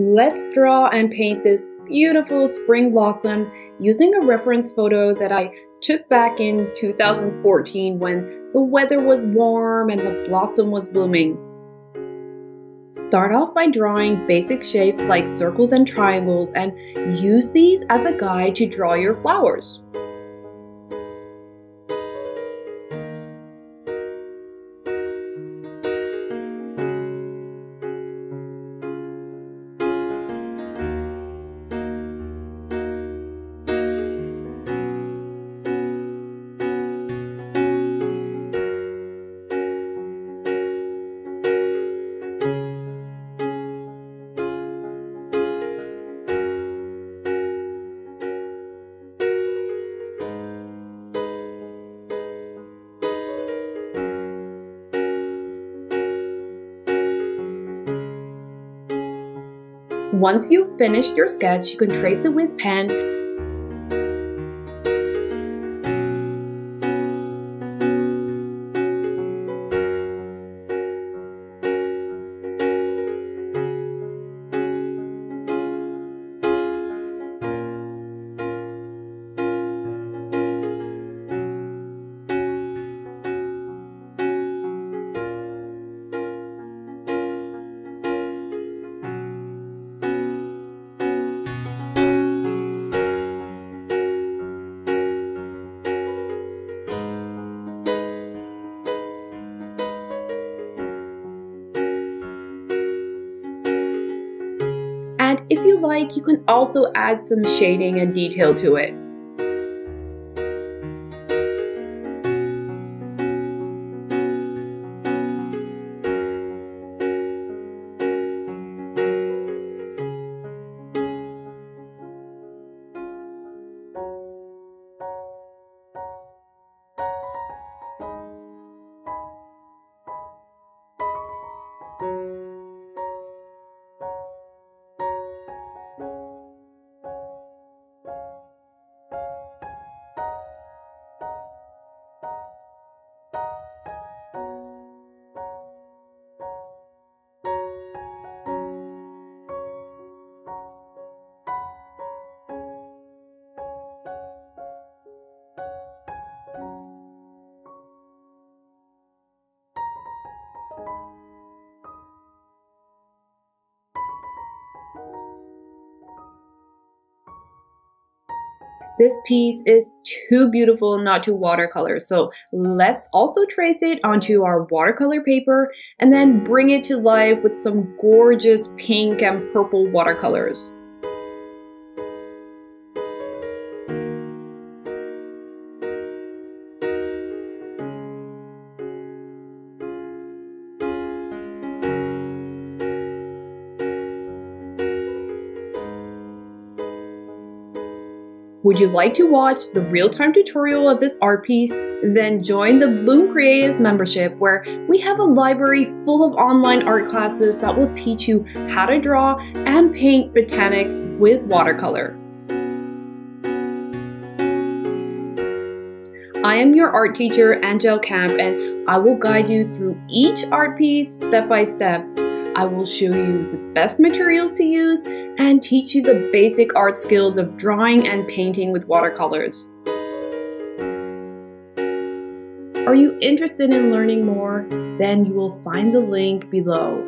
Let's draw and paint this beautiful spring blossom using a reference photo that I took back in 2014 when the weather was warm and the blossom was blooming. Start off by drawing basic shapes like circles and triangles and use these as a guide to draw your flowers. Once you've finished your sketch, you can trace it with pen. And if you like, you can also add some shading and detail to it. This piece is too beautiful not to watercolor, so let's also trace it onto our watercolor paper and then bring it to life with some gorgeous pink and purple watercolors. Would you like to watch the real-time tutorial of this art piece? Then join the Bloom Creatives membership, where we have a library full of online art classes that will teach you how to draw and paint botanics with watercolor. I am your art teacher, Angele Kamp, and I will guide you through each art piece step by step. I will show you the best materials to use and teach you the basic art skills of drawing and painting with watercolors. Are you interested in learning more? Then you will find the link below.